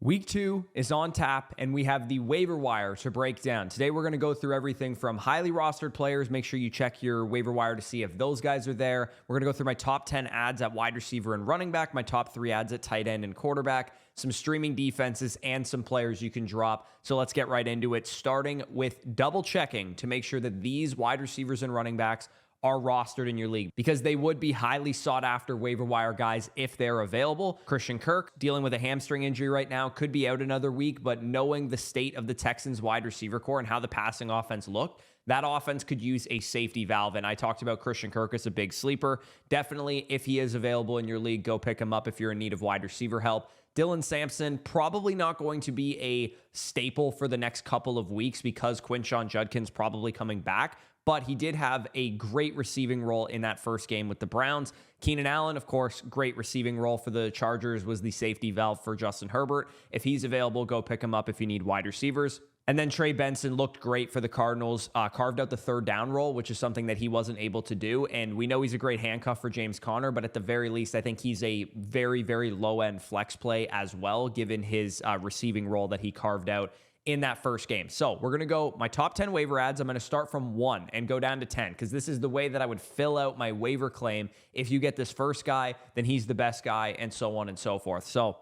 Week 2 is on tap, and we have the waiver wire to break down. Today, we're going to go through everything from highly rostered players. Make sure you check your waiver wire to see if those guys are there. We're going to go through my top 10 ads at wide receiver and running back, my top 3 ads at tight end and quarterback, some streaming defenses, and some players you can drop. So let's get right into it, starting with double checking to make sure that these wide receivers and running backs are rostered in your league, because they would be highly sought after waiver wire guys if they're available. Christian Kirk dealing with a hamstring injury right now, could be out another week, but knowing the state of the Texans wide receiver core and how the passing offense looked, that offense could use a safety valve. And I talked about Christian Kirk as a big sleeper. Definitely, if he is available in your league, go pick him up if you're in need of wide receiver help. Dylan Sampson, probably not going to be a staple for the next couple of weeks because Quentin Johnston's probably coming back, but he did have a great receiving role in that first game with the Browns. Keenan Allen, of course, great receiving role for the Chargers, was the safety valve for Justin Herbert. If he's available, go pick him up if you need wide receivers. And then Trey Benson looked great for the Cardinals, carved out the third down role, which is something that he wasn't able to do. And we know he's a great handcuff for James Conner, but at the very least, I think he's a very, very low-end flex play as well, given his receiving role that he carved out in that first game. So we're going to go my top 10 waiver ads. I'm going to start from 1 and go down to 10, because this is the way that I would fill out my waiver claim. If you get this first guy, then he's the best guy, and so on and so forth. So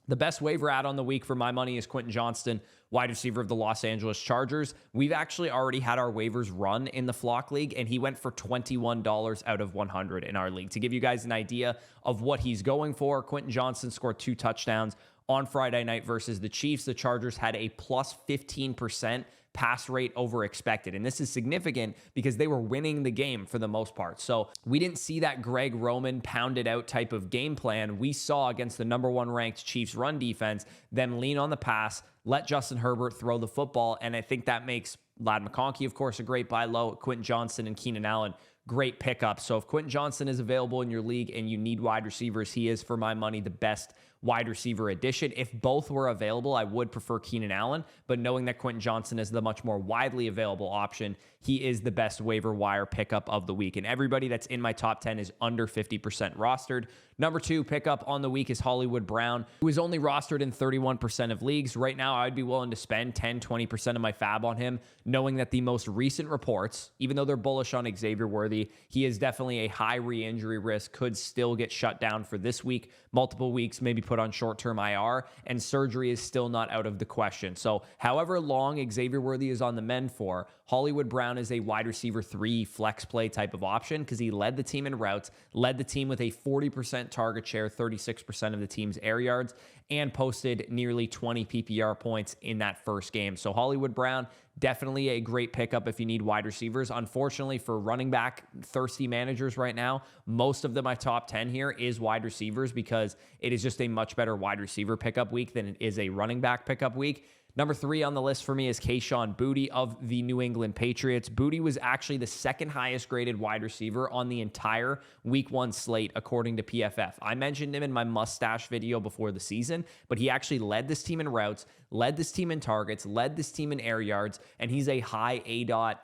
the best waiver ad on the week for my money is Quentin Johnston, wide receiver of the Los Angeles Chargers. We've actually already had our waivers run in the Flock League, and he went for $21 out of 100 in our league. To give you guys an idea of what he's going for, Quentin Johnston scored 2 touchdowns on Friday night versus the Chiefs. The Chargers had a plus 15% pass rate over expected. And this is significant because they were winning the game for the most part. So we didn't see that Greg Roman pounded out type of game plan. We saw against the number 1 ranked Chiefs run defense, them lean on the pass, let Justin Herbert throw the football. And I think that makes Ladd McConkey, of course, a great buy low. Quentin Johnston and Keenan Allen, great pickup. So if Quentin Johnston is available in your league and you need wide receivers, he is, for my money, the best wide receiver addition. If both were available, I would prefer Keenan Allen, but knowing that Quentin Johnston is the much more widely available option, he is the best waiver wire pickup of the week. And everybody that's in my top 10 is under 50% rostered. Number 2 pickup on the week is Hollywood Brown, who is only rostered in 31% of leagues. Right now, I'd be willing to spend 10, 20% of my fab on him, knowing that the most recent reports, even though they're bullish on Xavier Worthy, he is definitely a high re-injury risk, could still get shut down for this week, multiple weeks, maybe put on short-term IR, and surgery is still not out of the question. So however long Xavier Worthy is on the mend for, Hollywood Brown is a wide receiver 3 flex play type of option, because he led the team in routes, led the team with a 40% target share, 36% of the team's air yards, and posted nearly 20 PPR points in that first game. So Hollywood Brown, definitely a great pickup if you need wide receivers. Unfortunately, for running back thirsty managers right now, most of my top 10 here is wide receivers, because it is just a much better wide receiver pickup week than it is a running back pickup week. Number 3 on the list for me is Kayshon Boutte of the New England Patriots. Boutte was actually the second highest graded wide receiver on the entire week 1 slate, according to PFF. I mentioned him in my mustache video before the season, but he actually led this team in routes, led this team in targets, led this team in air yards, and he's a high ADOT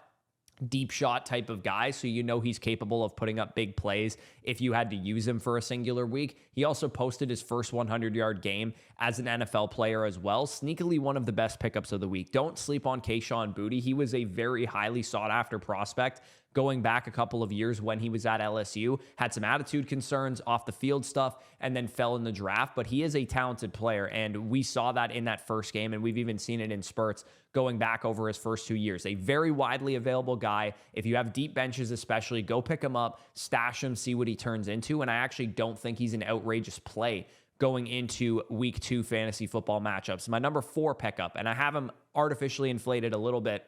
deep shot type of guy, so you know he's capable of putting up big plays if you had to use him for a singular week. He also posted his first 100-yard game as an NFL player as well. Sneakily one of the best pickups of the week. Don't sleep on Kayshon Boutte. He was a very highly sought-after prospect going back a couple of years when he was at LSU, had some attitude concerns, off the field stuff, and then fell in the draft. But he is a talented player, and we saw that in that first game, and we've even seen it in spurts going back over his first 2 years. A very widely available guy. If you have deep benches especially, go pick him up, stash him, see what he turns into. And I actually don't think he's an outrageous play going into week 2 fantasy football matchups. My number 4 pickup, and I have him artificially inflated a little bit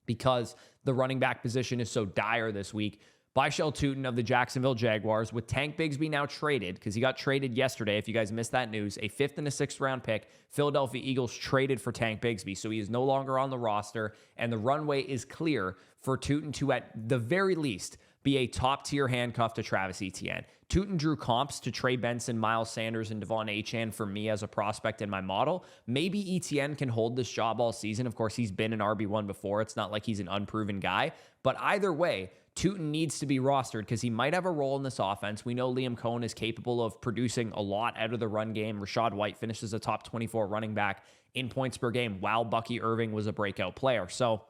because the running back position is so dire this week. Bhayshul Tuten of the Jacksonville Jaguars, with Tank Bigsby now traded, because he got traded yesterday, if you guys missed that news, a 5th and a 6th round pick. Philadelphia Eagles traded for Tank Bigsby, so he is no longer on the roster, and the runway is clear for Tuten to, at the very least, be a top-tier handcuff to Travis Etienne. Tuten drew comps to Trey Benson, Miles Sanders, and Devon Achane for me as a prospect in my model. Maybe Etienne can hold this job all season. Of course, he's been an RB1 before. It's not like he's an unproven guy. But either way, Tuten needs to be rostered because he might have a role in this offense. We know Liam Cohen is capable of producing a lot out of the run game. Rachaad White finishes a top 24 running back in points per game while Bucky Irving was a breakout player. So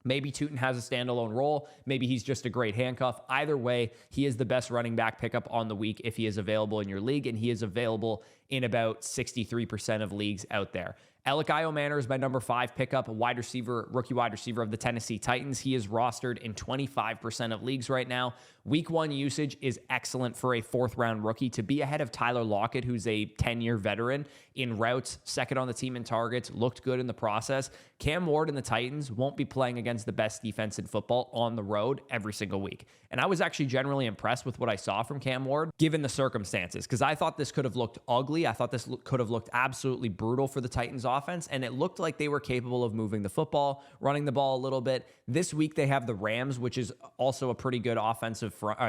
maybe Tuten has a standalone role. Maybe he's just a great handcuff. Either way, he is the best running back pickup on the week if he is available in your league, and he is available in about 63% of leagues out there. Elic Ayomanor is my number 5 pickup, a rookie wide receiver of the Tennessee Titans. He is rostered in 25% of leagues right now. Week 1 usage is excellent for a 4th-round rookie to be ahead of Tyler Lockett, who's a 10-year veteran in routes, second on the team in targets, looked good in the process. Cam Ward and the Titans won't be playing against the best defense in football on the road every single week. And I was actually generally impressed with what I saw from Cam Ward, given the circumstances, because I thought this could have looked ugly. I thought this could have looked absolutely brutal for the Titans offense, and it looked like they were capable of moving the football, running the ball a little bit. This week they have the Rams, which is also a pretty good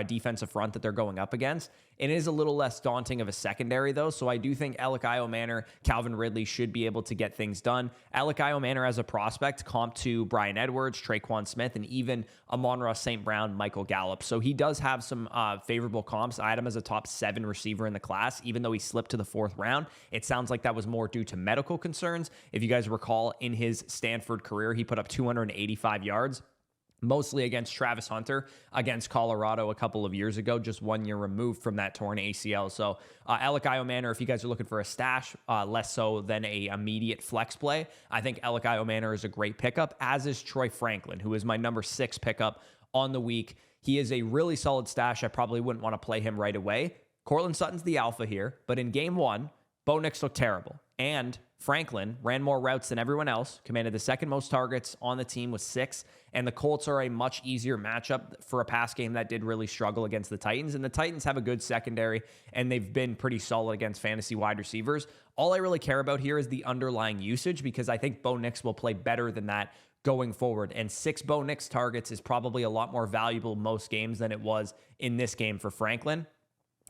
defensive front that they're going up against. It is a little less daunting of a secondary, though, so I do think Elic Ayomanor, Calvin Ridley should be able to get things done. Elic Ayomanor as a prospect, comp to Bryan Edwards, Traquan Smith, and even Amon-Ra St. Brown, Michael Gallup. So he does have some favorable comps. I had him as a top 7 receiver in the class, even though he slipped to the 4th round. It sounds like that was more due to medical concerns. If you guys recall, in his Stanford career, he put up 285 yards. Mostly against Travis Hunter, against Colorado a couple of years ago, just 1 year removed from that torn ACL. So Elic Ayomanor, if you guys are looking for a stash, less so than a immediate flex play, I think Elic Ayomanor is a great pickup, as is Troy Franklin, who is my number 6 pickup on the week. He is a really solid stash. I probably wouldn't want to play him right away. Cortland Sutton's the alpha here, but in game 1, Bo Nix looked terrible. And Franklin ran more routes than everyone else, commanded the 2nd most targets on the team with 6, and the Colts are a much easier matchup for a pass game that did really struggle against the Titans, and the Titans have a good secondary, and they've been pretty solid against fantasy wide receivers. All I really care about here is the underlying usage, because I think Bo Nix will play better than that going forward, and 6 Bo Nix targets is probably a lot more valuable most games than it was in this game for Franklin.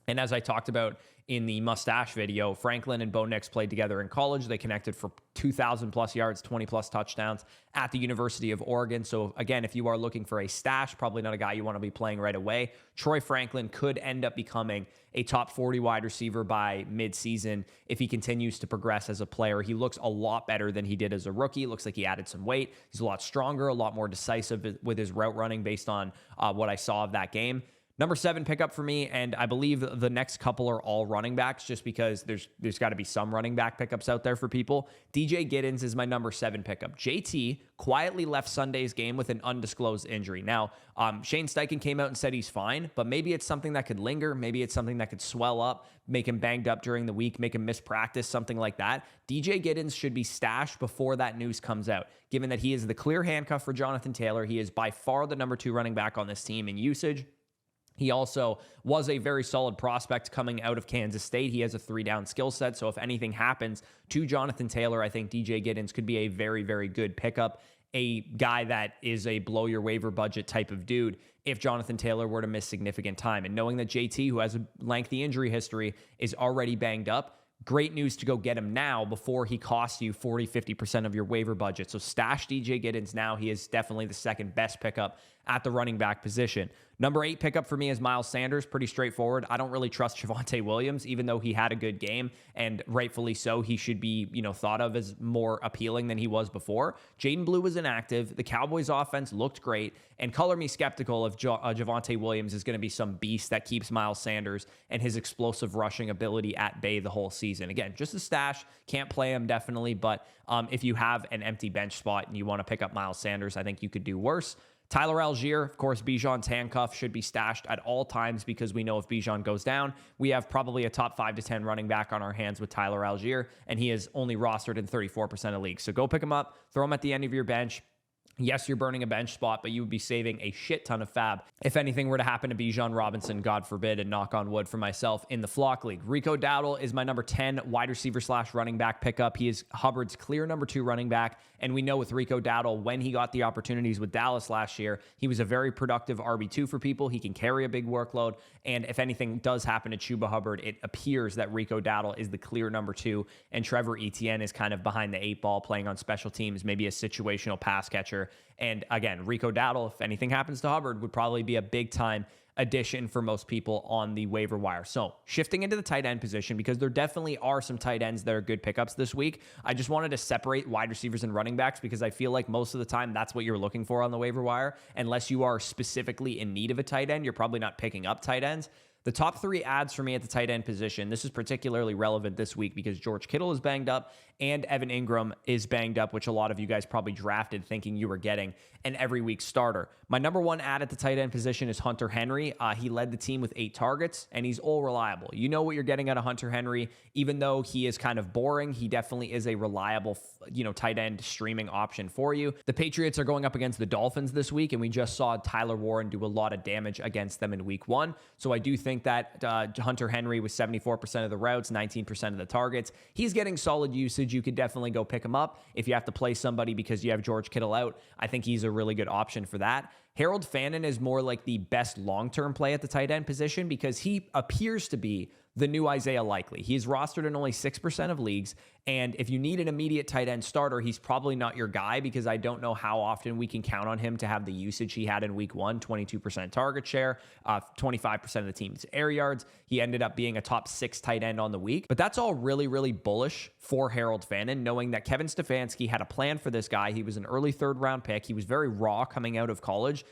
And as I talked about in the mustache video, Franklin and Bo Nix played together in college. They connected for 2,000 plus yards, 20 plus touchdowns at the University of Oregon. So again, if you are looking for a stash, probably not a guy you want to be playing right away. Troy Franklin could end up becoming a top 40 wide receiver by midseason if he continues to progress as a player. He looks a lot better than he did as a rookie. It looks like he added some weight. He's a lot stronger, a lot more decisive with his route running based on what I saw of that game. Number 7 pickup for me, and I believe the next couple are all running backs just because there's got to be some running back pickups out there for people. DJ Giddens is my number 7 pickup. JT quietly left Sunday's game with an undisclosed injury. Now, Shane Steichen came out and said he's fine, but maybe it's something that could linger. Maybe it's something that could swell up, make him banged up during the week, make him miss practice, something like that. DJ Giddens should be stashed before that news comes out, given that he is the clear handcuff for Jonathan Taylor. He is by far the number 2 running back on this team in usage. He also was a very solid prospect coming out of Kansas State. He has a 3-down skill set, so if anything happens to Jonathan Taylor, I think DJ Giddens could be a very, very good pickup, a guy that is a blow-your-waiver budget type of dude if Jonathan Taylor were to miss significant time. And knowing that JT, who has a lengthy injury history, is already banged up, great news to go get him now before he costs you 40-50% of your waiver budget. So stash DJ Giddens now. He is definitely the second best pickup at the running back position. Number 8 pickup for me is Miles Sanders. Pretty straightforward. I don't really trust Javonte Williams, even though he had a good game, and rightfully so. He should be, thought of as more appealing than he was before. Jaden Blue was inactive. The Cowboys offense looked great, and color me skeptical if Javonte Williams is going to be some beast that keeps Miles Sanders and his explosive rushing ability at bay the whole season. Again, just a stash. Can't play him definitely, but if you have an empty bench spot and you want to pick up Miles Sanders, I think you could do worse. Tyler Allgeier, of course, Bijan's handcuff should be stashed at all times because we know if Bijan goes down, we have probably a top 5 to 10 running back on our hands with Tyler Allgeier, and he is only rostered in 34% of leagues. So go pick him up, throw him at the end of your bench. Yes, you're burning a bench spot, but you would be saving a shit ton of fab if anything were to happen to Bijan Robinson, God forbid, and knock on wood for myself in the flock league. Rico Dowdle is my number 10 wide receiver / running back pickup. He is Hubbard's clear number 2 running back. And we know with Rico Dowdle, when he got the opportunities with Dallas last year, he was a very productive RB2 for people. He can carry a big workload. And if anything does happen to Chuba Hubbard, it appears that Rico Dowdle is the clear number 2. And Trevor Etienne is kind of behind the 8 ball, playing on special teams, maybe a situational pass catcher. And again, Rico Dowdle, if anything happens to Hubbard, would probably be a big time addition for most people on the waiver wire. So shifting into the tight end position, because there definitely are some tight ends that are good pickups this week. I just wanted to separate wide receivers and running backs because I feel like most of the time that's what you're looking for on the waiver wire. Unless you are specifically in need of a tight end, you're probably not picking up tight ends. The top 3 ads for me at the tight end position, this is particularly relevant this week because George Kittle is banged up and Evan Ingram is banged up, which a lot of you guys probably drafted thinking you were getting an every week starter. My number 1 ad at the tight end position is Hunter Henry. He led the team with 8 targets, and he's all reliable. You know what you're getting out of Hunter Henry. Even though he is kind of boring, he definitely is a reliable, tight end streaming option for you. The Patriots are going up against the Dolphins this week, and we just saw Tyler Warren do a lot of damage against them in week 1. So I do think that Hunter Henry with 74% of the routes, 19% of the targets, he's getting solid usage. You could definitely go pick him up. If you have to play somebody because you have George Kittle out, I think he's a really good option for that. Harold Fannin is more like the best long-term play at the tight end position because he appears to be the new Isaiah Likely. He's rostered in only 6% of leagues, and if you need an immediate tight end starter, he's probably not your guy because I don't know how often we can count on him to have the usage he had in week 1, 22% target share, 25% of the team's air yards. He ended up being a top 6 tight end on the week, but that's all really, really bullish for Harold Fannin, knowing that Kevin Stefanski had a plan for this guy. He was an early 3rd round pick. He was very raw coming out of college,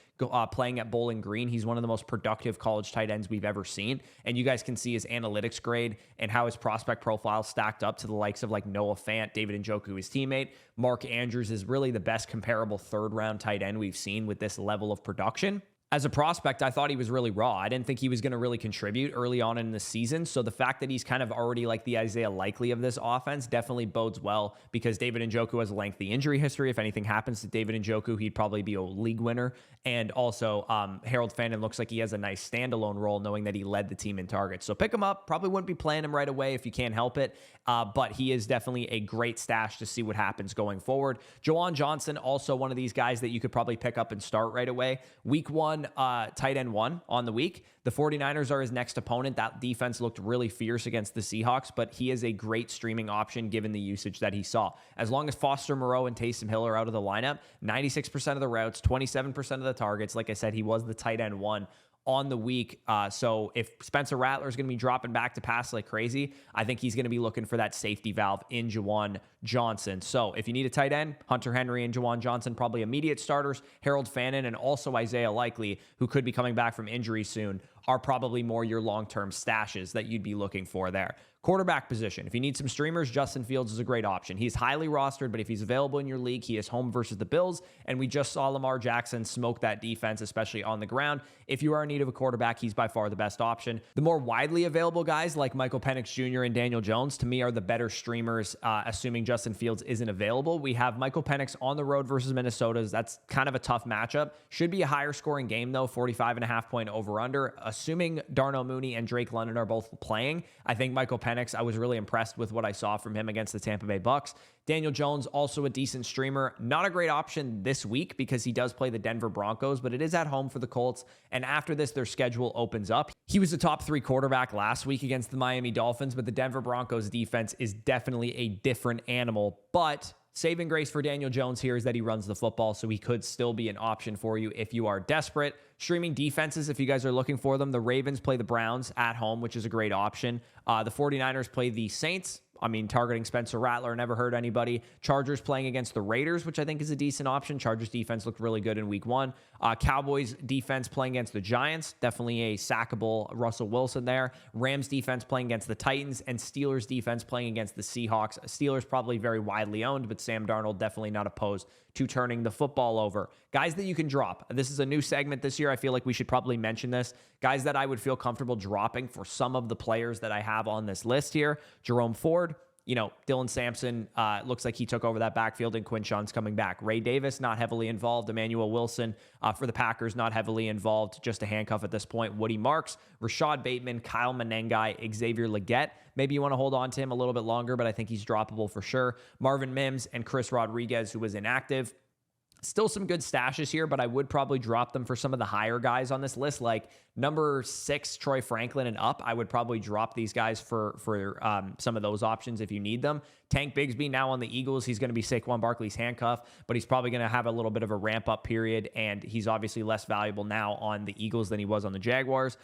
playing at Bowling Green. He's one of the most productive college tight ends we've ever seen, and you guys can see his analytics grade and how his prospect profile stacked up to the likes of like Noah Fant, David Njoku, his teammate. Mark Andrews is really the best comparable 3rd round tight end we've seen with this level of production. As a prospect, I thought he was really raw. I didn't think he was going to really contribute early on in the season. So the fact that he's kind of already like the Isaiah Likely of this offense definitely bodes well because David Njoku has a lengthy injury history. If anything happens to David Njoku, he'd probably be a league winner. And also, Harold Fannin looks like he has a nice standalone role knowing that he led the team in targets. So pick him up. Probably wouldn't be playing him right away if you can't help it. But he is definitely a great stash to see what happens going forward. Juwan Johnson, also one of these guys that you could probably pick up and start right away. Week 1, tight end 1 on the week. The 49ers are his next opponent. That defense looked really fierce against the Seahawks, but he is a great streaming option given the usage that he saw. As long as Foster Moreau and Taysom Hill are out of the lineup, 96% of the routes, 27% of the targets. Like I said, he was the tight end 1 on the week. So if Spencer Rattler is going to be dropping back to pass like crazy, I think he's going to be looking for that safety valve in Juwan Johnson. So if you need a tight end, Hunter Henry and Juwan Johnson, probably immediate starters. Harold Fannin and also Isaiah Likely, who could be coming back from injury soon, are probably more your long-term stashes that you'd be looking for there. Quarterback position. If you need some streamers, Justin Fields is a great option. He's highly rostered, but if he's available in your league, he is home versus the Bills, and we just saw Lamar Jackson smoke that defense, especially on the ground. If you are in need of a quarterback, he's by far the best option. The more widely available guys like Michael Penix Jr. and Daniel Jones, to me, are the better streamers, assuming Justin Fields isn't available. We have Michael Penix on the road versus Minnesota. That's kind of a tough matchup. Should be a higher scoring game, though, 45.5 point over-under. Assuming Darnell Mooney and Drake London are both playing, I think Michael Penix, I was really impressed with what I saw from him against the Tampa Bay Bucks. Daniel Jones, also a decent streamer. Not a great option this week because he does play the Denver Broncos, but it is at home for the Colts. And after this, their schedule opens up. He was a top 3 quarterback last week against the Miami Dolphins, but the Denver Broncos defense is definitely a different animal. But saving grace for Daniel Jones here is that he runs the football, so he could still be an option for you if you are desperate. Streaming defenses, if you guys are looking for them, the Ravens play the Browns at home, which is a great option. The 49ers play the Saints. I mean, targeting Spencer Rattler never hurt anybody. Chargers playing against the Raiders, which I think is a decent option. Chargers defense looked really good in week 1. Cowboys defense playing against the Giants. Definitely a sackable Russell Wilson there. Rams defense playing against the Titans, and Steelers defense playing against the Seahawks. Steelers probably very widely owned, but Sam Darnold definitely not opposed to turning the football over. Guys that you can drop. This is a new segment this year. I feel like we should probably mention this. Guys that I would feel comfortable dropping for some of the players that I have on this list here. Jerome Ford, Dylan Sampson looks like he took over that backfield, and Quinshon's coming back. Ray Davis, not heavily involved. Emmanuel Wilson for the Packers, not heavily involved. Just a handcuff at this point. Woody Marks, Rashad Bateman, Kyle Menengai, Xavier Legette. Maybe you want to hold on to him a little bit longer, but I think he's droppable for sure. Marvin Mims and Chris Rodriguez, who was inactive. Still some good stashes here, but I would probably drop them for some of the higher guys on this list, like number 6, Troy Franklin and up. I would probably drop these guys for some of those options if you need them. Tank Bigsby now on the Eagles. He's going to be Saquon Barkley's handcuff, but he's probably going to have a little bit of a ramp-up period, and he's obviously less valuable now on the Eagles than he was on the Jaguars.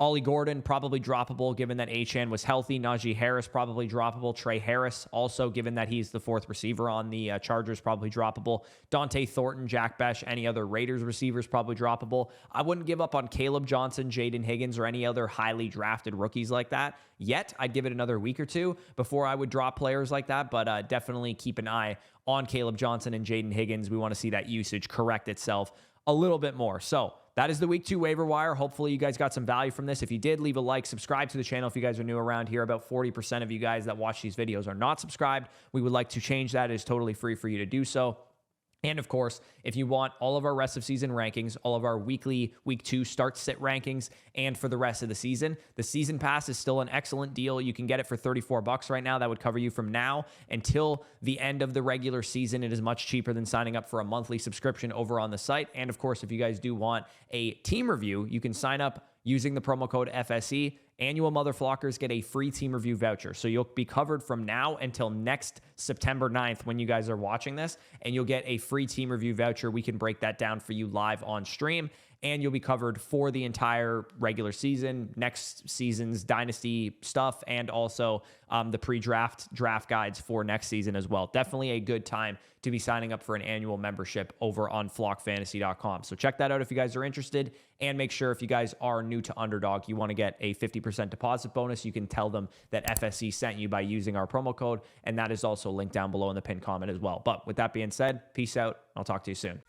Ollie Gordon, probably droppable given that Achane was healthy. Najee Harris, probably droppable. Trey Harris, also given that he's the 4th receiver on the Chargers, probably droppable. Dante Thornton, Jack Besh, any other Raiders receivers, probably droppable. I wouldn't give up on Caleb Johnson, Jaden Higgins, or any other highly drafted rookies like that yet. I'd give it another week or two before I would drop players like that, but definitely keep an eye on Caleb Johnson and Jaden Higgins. We want to see that usage correct itself a little bit more. So that is the week 2 waiver wire. Hopefully you guys got some value from this. If you did, leave a like, subscribe to the channel if you guys are new around here. About 40% of you guys that watch these videos are not subscribed. We would like to change that. It is totally free for you to do so. And of course, if you want all of our rest of season rankings, all of our weekly week 2 start sit rankings, and for the rest of the season pass is still an excellent deal. You can get it for $34 right now. That would cover you from now until the end of the regular season. It is much cheaper than signing up for a monthly subscription over on the site. And of course, if you guys do want a team review, you can sign up using the promo code FSE. Annual Motherflockers get a free team review voucher. So you'll be covered from now until next September 9th when you guys are watching this, and you'll get a free team review voucher. We can break that down for you live on stream, and you'll be covered for the entire regular season, next season's dynasty stuff, and also the pre-draft draft guides for next season as well. Definitely a good time to be signing up for an annual membership over on flockfantasy.com. So check that out if you guys are interested, and make sure if you guys are new to Underdog, you want to get a 50% deposit bonus. You can tell them that FSC sent you by using our promo code, and that is also linked down below in the pinned comment as well. But with that being said, peace out. I'll talk to you soon.